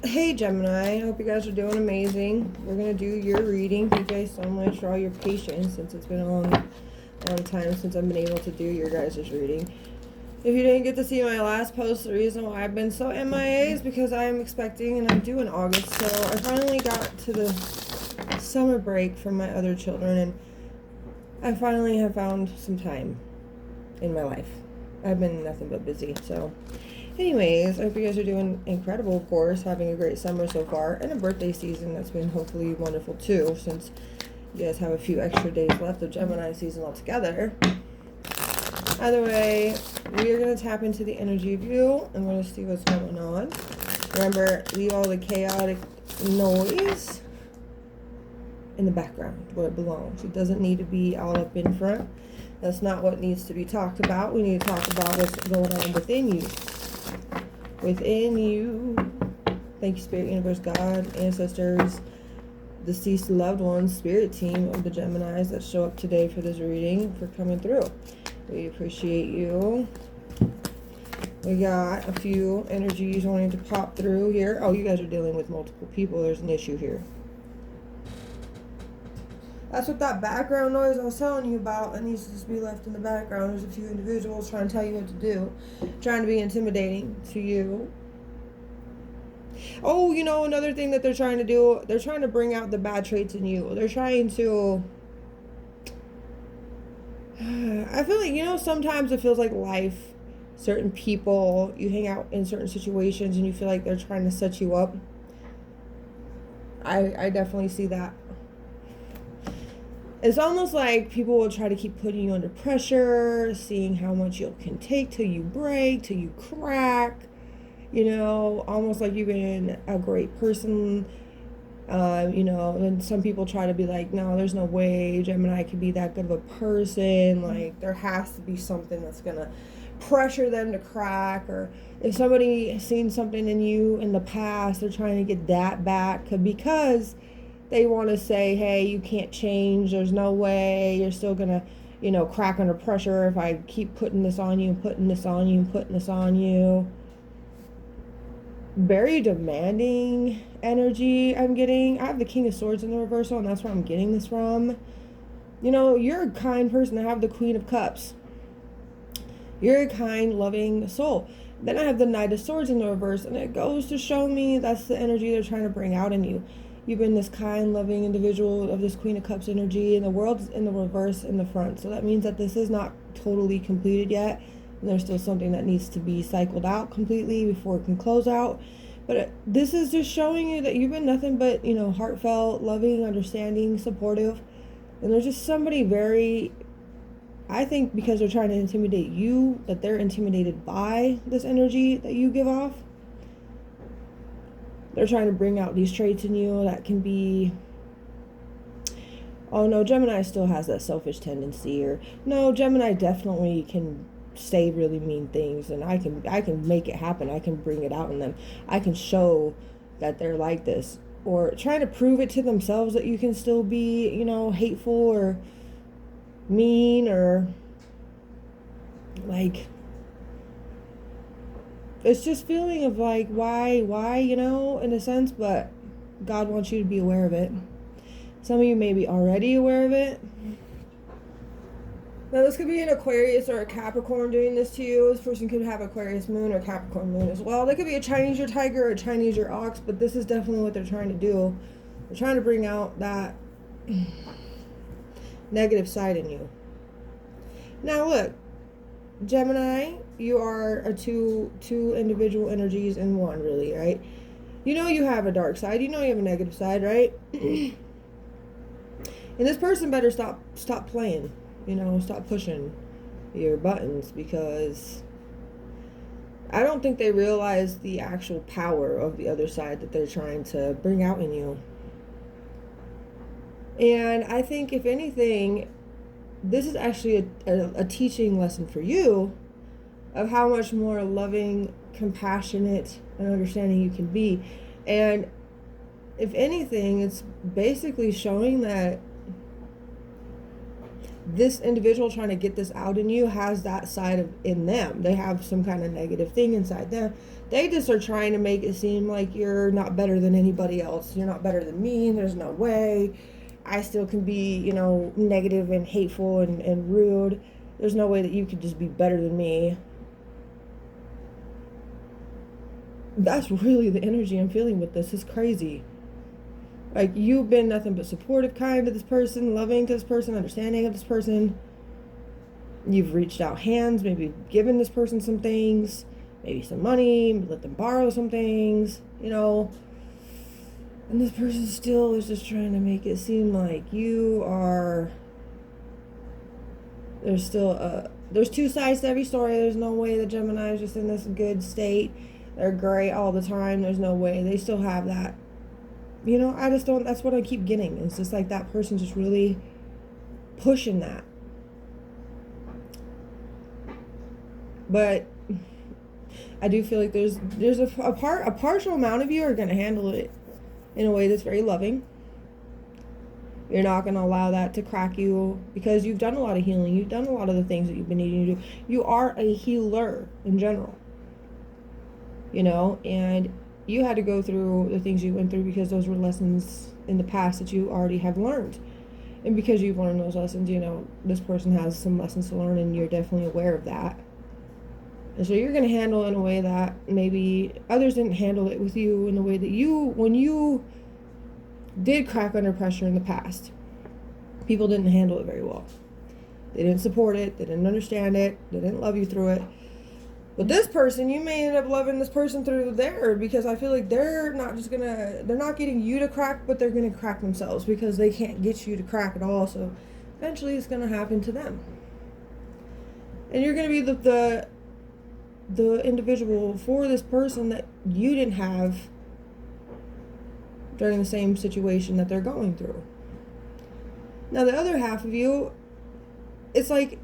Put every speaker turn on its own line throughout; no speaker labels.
Hey Gemini, I hope you guys are doing amazing. We're going to do your reading. Thank you guys so much for all your patience since it's been a long time since I've been able to do your guys' reading. If you didn't get to see my last post, the reason why I've been so MIA is because I'm expecting and I'm due in August. So I finally got to the summer break from my other children and I finally have found some time in my life. I've been nothing but busy, so... Anyways, I hope you guys are doing incredible, of course, having a great summer so far, and a birthday season that's been hopefully wonderful too, since you guys have a few extra days left of Gemini season altogether. Either way, we are going to tap into the energy of you, and we're going to see what's going on. Remember, leave all the chaotic noise in the background, where it belongs. It doesn't need to be all up in front. That's not what needs to be talked about. We need to talk about what's going on within you. Within you. Thank you, Spirit, Universe, God, ancestors, deceased loved ones, spirit team of the Geminis that show up today for this reading, for coming through. We appreciate you. We got a few energies wanting to pop through here. Oh, you guys are dealing with multiple people. There's an issue here. That's what that background noise I was telling you about. That needs to just be left in the background. There's a few individuals trying to tell you what to do. Trying to be intimidating to you. Oh, you know, another thing that they're trying to do. They're trying to bring out the bad traits in you. They're trying to... I feel like, you know, sometimes it feels like life. Certain people, you hang out in certain situations and you feel like they're trying to set you up. I definitely see that. It's almost like people will try to keep putting you under pressure, seeing how much you can take till you break, till you crack. You know, almost like you've been a great person. You know, and some people try to be like, no, there's no way Gemini could be that good of a person. Like, there has to be something that's going to pressure them to crack. Or if somebody has seen something in you in the past, they're trying to get that back because... they want to say, hey, you can't change. There's no way. You're still going to, you know, crack under pressure if I keep putting this on you and putting this on you and putting this on you. Very demanding energy I'm getting. I have the King of Swords in the reversal, and that's where I'm getting this from. You know, you're a kind person. I have the Queen of Cups. You're a kind, loving soul. Then I have the Knight of Swords in the reverse, and it goes to show me that's the energy they're trying to bring out in you. You've been this kind, loving individual of this Queen of Cups energy, and the world's in the reverse in the front. So that means that this is not totally completed yet. And there's still something that needs to be cycled out completely before it can close out. But this is just showing you that you've been nothing but, you know, heartfelt, loving, understanding, supportive. And there's just somebody very, I think because they're trying to intimidate you, that they're intimidated by this energy that you give off. They're trying to bring out these traits in you that can be, oh no, Gemini still has that selfish tendency, or no, Gemini definitely can say really mean things, and I can make it happen. I can bring it out in them. I can show that they're like this, or trying to prove it to themselves that you can still be, you know, hateful or mean or like... it's just feeling of like, why, you know, in a sense, but God wants you to be aware of it. Some of you may be already aware of it. Now, this could be an Aquarius or a Capricorn doing this to you. This person could have Aquarius moon or Capricorn moon as well. They could be a Chinese or tiger or a Chinese or ox, but this is definitely what they're trying to do. They're trying to bring out that negative side in you. Now, look. Gemini, you are a two individual energies in one, really, right? You know you have a dark side. You know you have a negative side, right? And this person better stop playing. You know, stop pushing your buttons, because I don't think they realize the actual power of the other side that they're trying to bring out in you. And I think, if anything, this is actually a teaching lesson for you of how much more loving, compassionate, and understanding you can be. And if anything, it's basically showing that this individual trying to get this out in you has that side of in them. They have some kind of negative thing inside them They just are trying to make it seem like you're not better than anybody else. You're not better than me. There's no way. I still can be, you know, negative and hateful and rude. There's no way that you could just be better than me. That's really the energy I'm feeling with this. It's crazy. Like, you've been nothing but supportive, kind to this person, loving to this person, understanding of this person. You've reached out hands, maybe given this person some things, maybe some money, let them borrow some things, you know. And this person still is just trying to make it seem like you are... There's still there's two sides to every story. There's no way that Gemini is just in this good state. They're great all the time. There's no way. They still have that. You know, I just don't... That's what I keep getting. It's just like that person just really pushing that. But I do feel like there's a partial amount of you are going to handle it in a way that's very loving. You're not going to allow that to crack you because you've done a lot of healing. You've done a lot of the things that you've been needing to do. You are a healer in general. You know, and you had to go through the things you went through because those were lessons in the past that you already have learned. And because you've learned those lessons, you know, this person has some lessons to learn and you're definitely aware of that. And so you're going to handle it in a way that maybe others didn't handle it with you in the way that when you did crack under pressure in the past, people didn't handle it very well. They didn't support it. They didn't understand it. They didn't love you through it. But this person, you may end up loving this person through there because I feel like they're not getting you to crack, but they're going to crack themselves because they can't get you to crack at all. So eventually it's going to happen to them. And you're going to be the individual for this person that you didn't have during the same situation that they're going through. Now the other half of you, it's like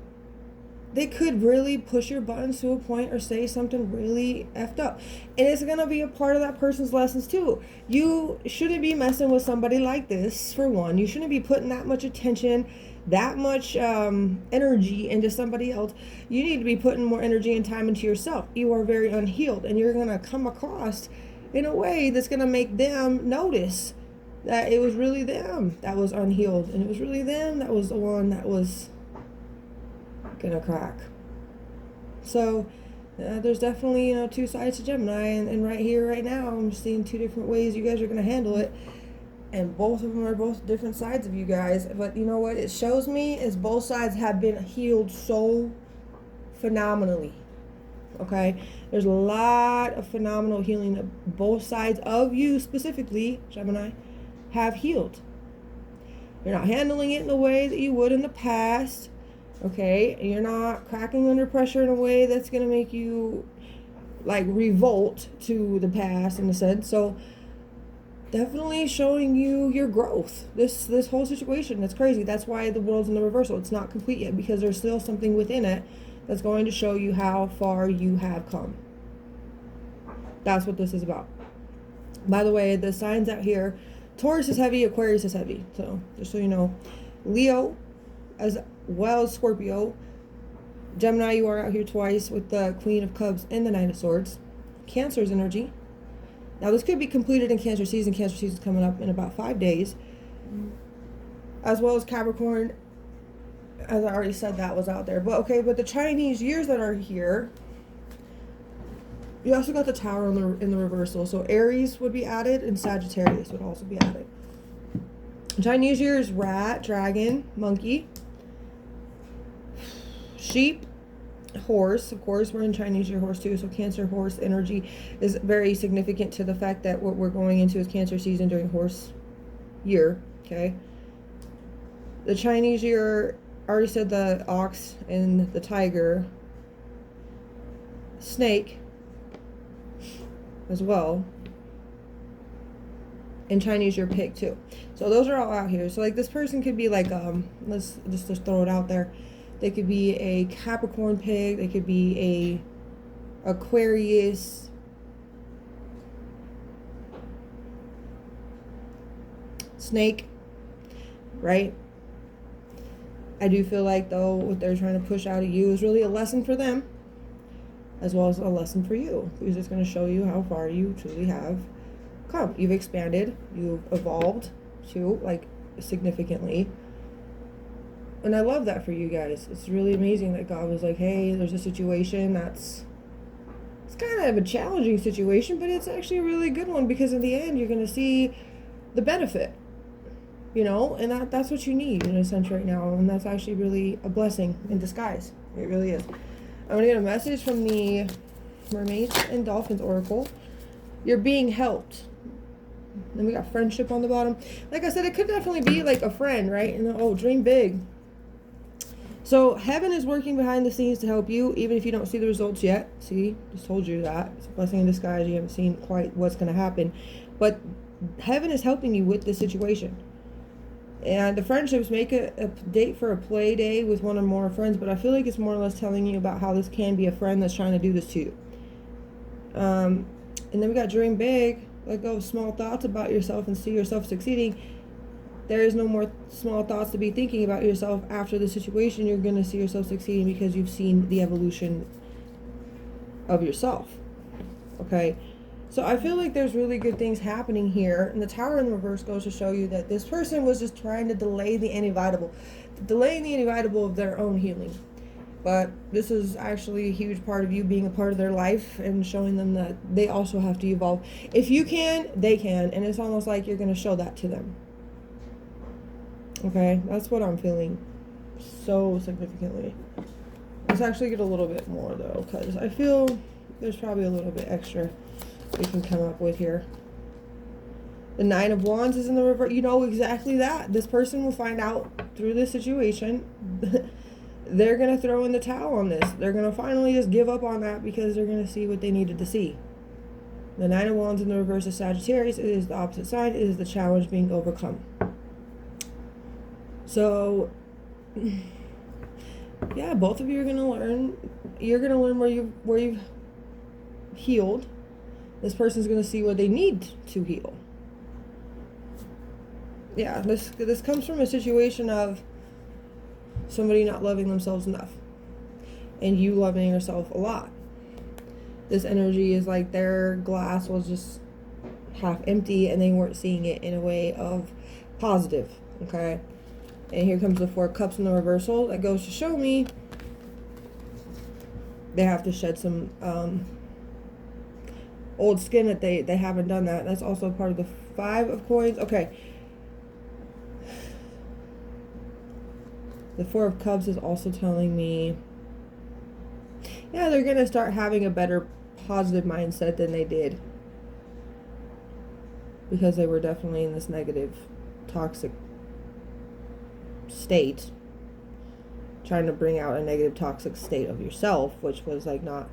they could really push your buttons to a point or say something really effed up. And it's going to be a part of that person's lessons too. You shouldn't be messing with somebody like this, for one. You shouldn't be putting that much attention, that much energy into somebody else. You need to be putting more energy and time into yourself. You are very unhealed, and you're going to come across in a way that's going to make them notice that it was really them that was unhealed, and it was really them that was the one that was gonna crack. So there's definitely, you know, two sides to Gemini, and right here, right now, I'm seeing two different ways you guys are gonna handle it, and both of them are both different sides of you guys. But you know what it shows me is both sides have been healed so phenomenally. Okay, there's a lot of phenomenal healing that both sides of you, specifically Gemini, have healed. You're not handling it in the way that you would in the past. Okay, you're not cracking under pressure in a way that's going to make you like revolt to the past in a sense. So definitely showing you your growth. This whole situation, that's crazy. That's why the world's in the reversal. It's not complete yet because there's still something within it that's going to show you how far you have come. That's what this is about. By the way, the signs out here, Taurus is heavy, Aquarius is heavy. So just so you know, Leo as well as Scorpio. Gemini, you are out here twice with the Queen of Cups and the Knight of Swords. Cancer's energy. Now this could be completed in Cancer season. Cancer season is coming up in about 5 days. As well as Capricorn, as I already said, that was out there. But okay, but the Chinese years that are here, you also got the Tower in the reversal. So Aries would be added and Sagittarius would also be added. Chinese year is rat, dragon, monkey, sheep, horse. Of course, we're in Chinese year horse too. So Cancer horse energy is very significant to the fact that what we're going into is Cancer season during horse year. Okay. The Chinese year, I already said the ox and the tiger, snake as well. In Chinese year, pig too. So those are all out here. So like this person could be like let's just throw it out there. They could be a Capricorn pig. They could be a Aquarius. Snake. Right? I do feel like though what they're trying to push out of you is really a lesson for them. as well as a lesson for you, because it's going to show you how far you truly have come. You've expanded, you've evolved too, like significantly. And I love that for you guys. It's really amazing that God was like, hey, there's a situation it's kind of a challenging situation, but it's actually a really good one, because in the end you're going to see the benefit, you know, and that's what you need in a sense right now. And that's actually really a blessing in disguise. It really is. I'm going to get a message from the Mermaids and Dolphins Oracle. You're being helped. Then we got friendship on the bottom. Like I said, it could definitely be like a friend, right? And dream big. So heaven is working behind the scenes to help you, even if you don't see the results yet. See, just told you that. It's a blessing in disguise. You haven't seen quite what's going to happen. But heaven is helping you with this situation. And the friendships, make a date for a play day with one or more friends, but I feel like it's more or less telling you about how this can be a friend that's trying to do this to you. And then we got dream big, let go of small thoughts about yourself and see yourself succeeding. There is no more small thoughts to be thinking about yourself after the situation. You're going to see yourself succeeding because you've seen the evolution of yourself. Okay? So I feel like there's really good things happening here. And the Tower in reverse goes to show you that this person was just trying to delay the inevitable. Delaying the inevitable of their own healing. But this is actually a huge part of you being a part of their life and showing them that they also have to evolve. If you can, they can. And it's almost like you're going to show that to them. Okay? That's what I'm feeling so significantly. Let's actually get a little bit more though, because I feel there's probably a little bit extra we can come up with here. The Nine of Wands is in the reverse. You know exactly that. This person will find out through this situation. They're going to throw in the towel on this. They're going to finally just give up on that because they're going to see what they needed to see. The Nine of Wands in the reverse is Sagittarius. It is the opposite side. It is the challenge being overcome. So, yeah, both of you are going to learn. You're going to learn where you've healed. This person's going to see where they need to heal. Yeah, this comes from a situation of somebody not loving themselves enough. And you loving yourself a lot. This energy is like their glass was just half empty and they weren't seeing it in a way of positive. Okay? And here comes the Four of Cups in the reversal. That goes to show me they have to shed some old skin that they haven't done that. That's also part of the Five of Coins. Okay. The Four of Cups is also telling me, yeah, they're going to start having a better positive mindset than they did. Because they were definitely in this negative, toxic state. Trying to bring out a negative, toxic state of yourself, which was like not...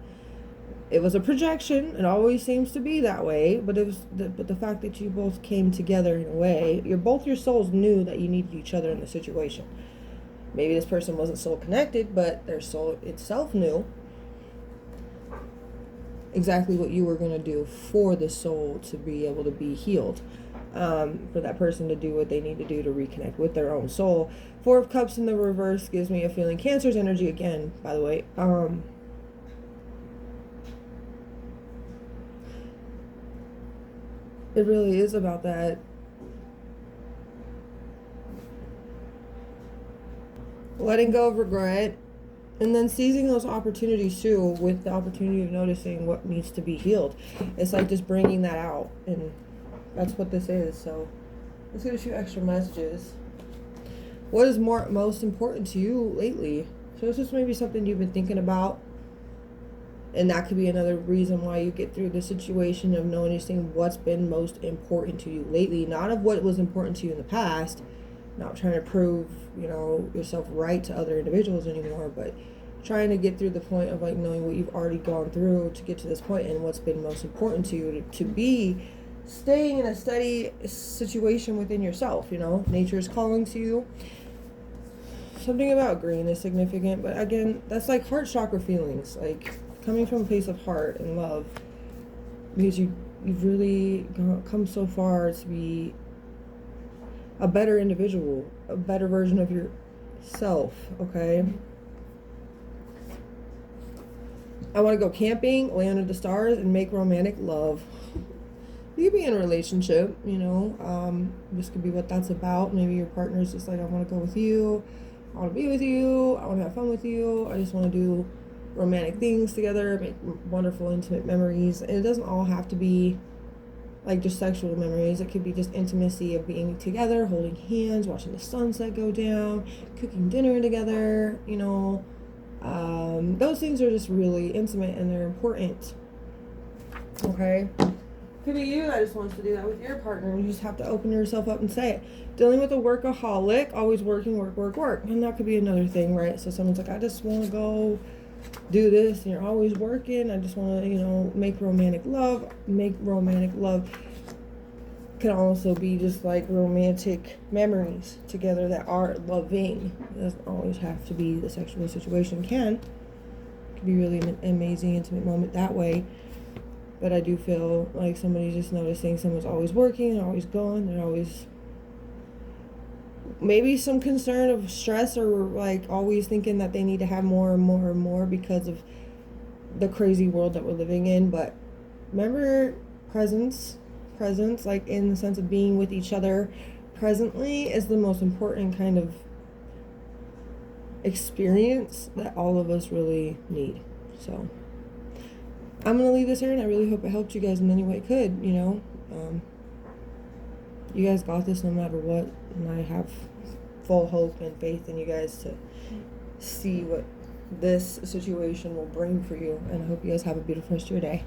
It was a projection. It always seems to be that way. But it was the fact that you both came together in a way. Both your souls knew that you needed each other in the situation. Maybe this person wasn't soul connected, but their soul itself knew exactly what you were going to do for the soul to be able to be healed. For that person to do what they need to do to reconnect with their own soul. Four of Cups in the reverse gives me a feeling. Cancer's energy again, by the way. It really is about that. Letting go of regret. And then seizing those opportunities too, with the opportunity of noticing what needs to be healed. It's like just bringing that out. And that's what this is. So let's get a few extra messages. What is most important to you lately? So this is maybe something you've been thinking about. And that could be another reason why you get through the situation of noticing what's been most important to you lately. Not of what was important to you in the past. Not trying to prove, yourself right to other individuals anymore, but trying to get through the point of like knowing what you've already gone through to get to this point and what's been most important to you to be staying in a steady situation within yourself. Nature is calling to you. Something about green is significant, but again, that's like heart chakra feelings, like coming from a place of heart and love, because you've really come so far to be a better individual, a better version of yourself. Okay. I want to go camping, lay under the stars, and make romantic love. You could be in a relationship, you know. This could be what that's about. Maybe your partner's just like, I want to go with you. I want to be with you. I want to have fun with you. I just want to do romantic things together, make wonderful, intimate memories. And it doesn't all have to be like just sexual memories. It could be just intimacy of being together, holding hands, watching the sunset go down, cooking dinner together, you know. Those things are just really intimate and they're important. Okay? Could be you that just wants to do that with your partner. You just have to open yourself up and say it. Dealing with a workaholic, always working, work. And that could be another thing, right? So someone's like, I just want to go do this, and you're always working. I just want to, you know, make romantic love. Make romantic love can also be just like romantic memories together that are loving. It doesn't always have to be the sexual situation. It could be really an amazing, intimate moment that way. But I do feel like somebody's just noticing someone's always working, they're always going, they're always maybe some concern of stress or like always thinking that they need to have more and more and more because of the crazy world that we're living in. But remember, presence, like in the sense of being with each other presently, is the most important kind of experience that all of us really need. So I'm going to leave this here, and I really hope it helped you guys in any way it could, you know. You guys got this no matter what, and I have full hope and faith in you guys to see what this situation will bring for you, and I hope you guys have a beautiful rest of your day.